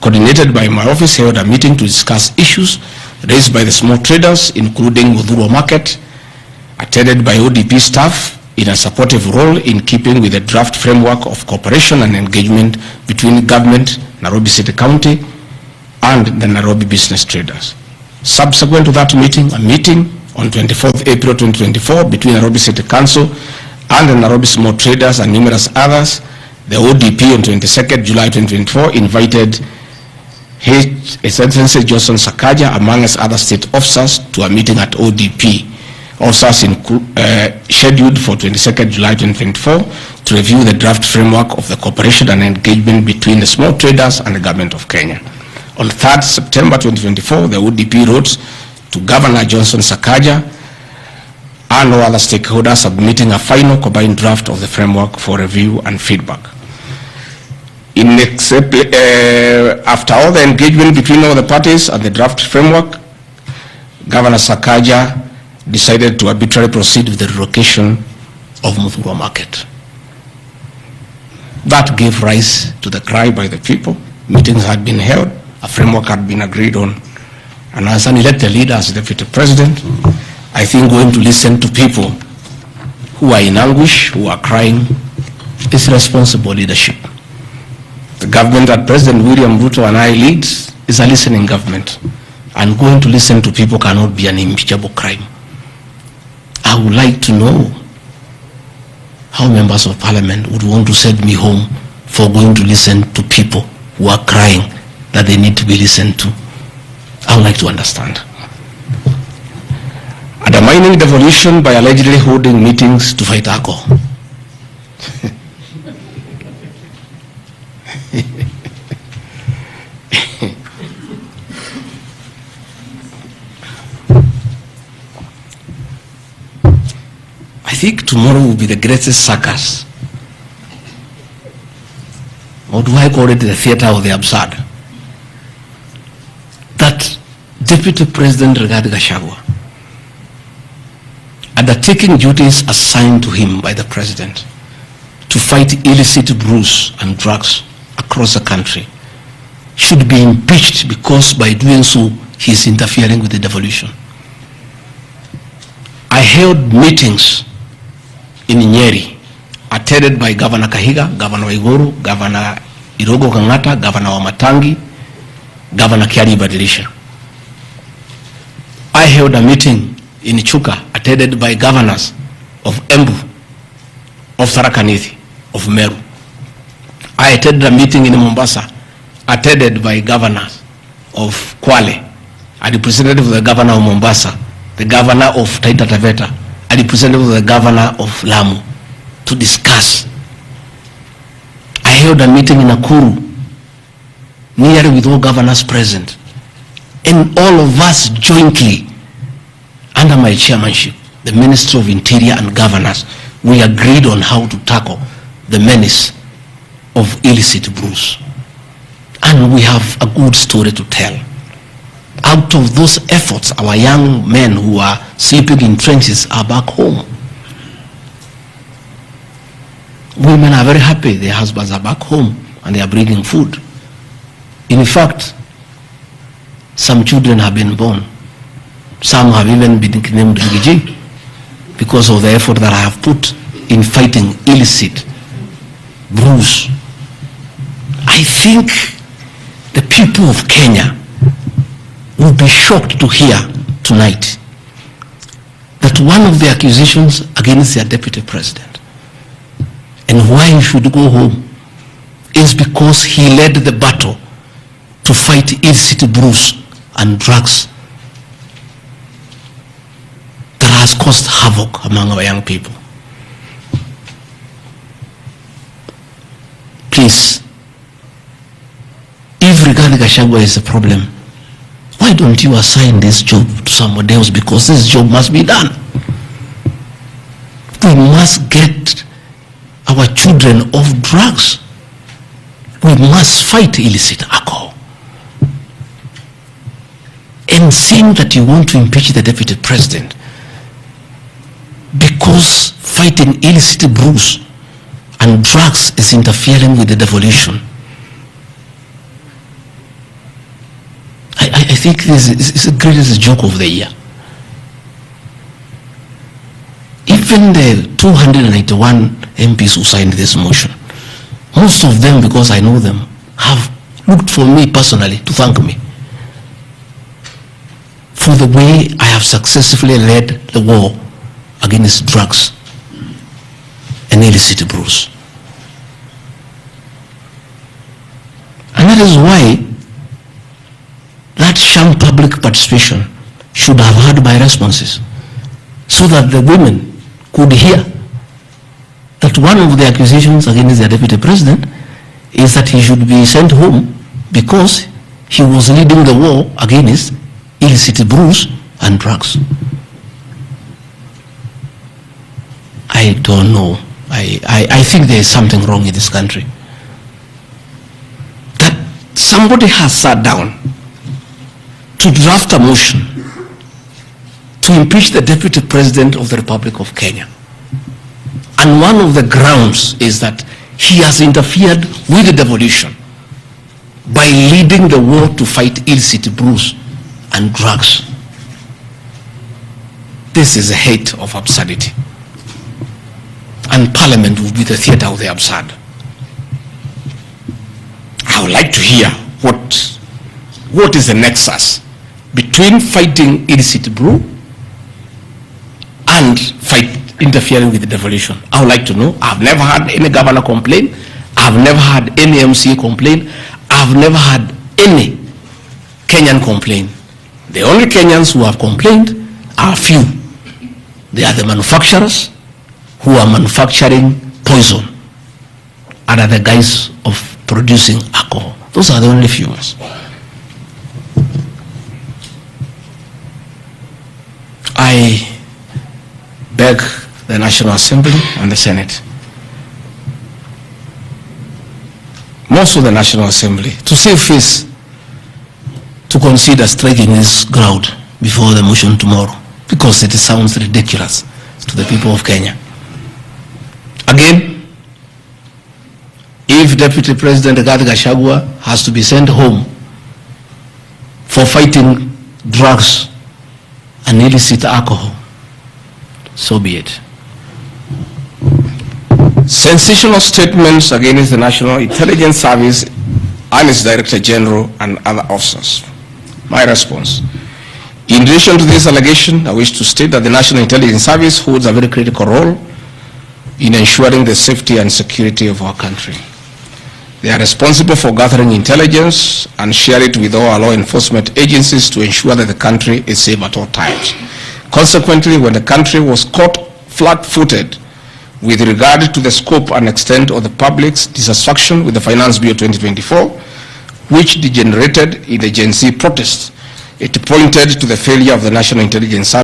coordinated by my office, held a meeting to discuss issues raised by the small traders, including Udhuru Market, attended by ODP staff in a supportive role in keeping with the draft framework of cooperation and engagement between government, Nairobi City County, and the Nairobi business traders. Subsequent to that meeting, a meeting on 24th April 2024 between Nairobi City Council and the Nairobi small traders and numerous others, the ODP on 22nd July 2024 invited His Excellency Johnson Sakaja, among other state officers, to a meeting at ODP. Officers scheduled for 22nd July 2024 to review the draft framework of the cooperation and engagement between the small traders and the government of Kenya. On 3rd September 2024, the ODP wrote to Governor Johnson Sakaja and all other stakeholders, submitting a final combined draft of the framework for review and feedback. After all the engagement between all the parties and the draft framework, Governor Sakaja decided to arbitrarily proceed with the relocation of Udhuru Market. That gave rise to the cry by the people. Meetings had been held, a framework had been agreed on, and as an elected leader, as deputy president, I think going to listen to people who are in anguish, who are crying, is responsible leadership. The government that President William Ruto and I lead is a listening government, and going to listen to people cannot be an impeachable crime. I would like to know how members of parliament would want to send me home for going to listen to people who are crying that they need to be listened to. I would like to understand. Undermining devolution by allegedly holding meetings to fight alcohol. I think tomorrow will be the greatest circus. Or do I call it the theater of the absurd? That Deputy President Gachagua, undertaking duties assigned to him by the President to fight illicit brews and drugs across the country, should be impeached because by doing so he is interfering with the devolution. I held meetings in Nyeri, attended by Governor Kahiga, Governor Waiguru, Governor Irogo Kangata, Governor Wamatangi, Governor Kiari Badilisha. I held a meeting in Chuka, attended by governors of Embu, of Tharaka Nithi, of Meru. I attended a meeting in Mombasa, attended by governors of Kwale, a representative of the governor of Mombasa, the governor of Taita Taveta, a representative of the governor of Lamu, to discuss. I held a meeting in Nakuru, nearly with all governors present, and all of us jointly, under my chairmanship, the Ministry of Interior and Governors, we agreed on how to tackle the menace of illicit brews. And we have a good story to tell. Out of those efforts, our young men who are sleeping in trenches are back home. Women are very happy their husbands are back home and they are bringing food. In fact, some children have been born. Some have even been named Gigi because of the effort that I have put in fighting illicit brews. I think the people of Kenya will be shocked to hear tonight that one of the accusations against their deputy president and why he should go home is because he led the battle to fight illicit brews and drugs that has caused havoc among our young people. Please, if Rigathi Gachagua is a problem, why don't you assign this job to somebody else? Because this job must be done. We must get our children off drugs. We must fight illicit alcohol. And saying that you want to impeach the deputy president because fighting illicit brews and drugs is interfering with the devolution. think this is the greatest joke of the year. Even the 291 MPs who signed this motion, most of them, because I know them, have looked for me personally to thank me for the way I have successfully led the war against drugs and illicit brews. And that is why that sham public participation should have had my responses, so that the women could hear that one of the accusations against the deputy president is that he should be sent home because he was leading the war against illicit brews and drugs. I don't know. I think there is something wrong in this country. That somebody has sat down to draft a motion to impeach the Deputy President of the Republic of Kenya. And one of the grounds is that he has interfered with the devolution by leading the war to fight illicit brews and drugs. This is a height of absurdity. And Parliament will be the theater of the absurd. I would like to hear what is the nexus between fighting illicit brew and interfering with the devolution. I would like to know. I've never had any governor complain. I've never had any MCA complain. I've never had any Kenyan complain. The only Kenyans who have complained are few. They are the manufacturers who are manufacturing poison under the guise of producing alcohol. Those are the only few ones. I beg the National Assembly and the Senate, most of the National Assembly, to save face, to consider striking this ground before the motion tomorrow, because it sounds ridiculous to the people of Kenya. Again, if Deputy President Gachagua has to be sent home for fighting drugs and illicit alcohol, so be it. Sensational statements against the National Intelligence Service and its Director General and other officers. My response. In relation to this allegation, I wish to state that the National Intelligence Service holds a very critical role in ensuring the safety and security of our country. They are responsible for gathering intelligence and share it with all our law enforcement agencies to ensure that the country is safe at all times. Consequently, when the country was caught flat-footed with regard to the scope and extent of the public's dissatisfaction with the Finance Bill 2024, which degenerated in the Gen Z protest, it pointed to the failure of the National Intelligence Service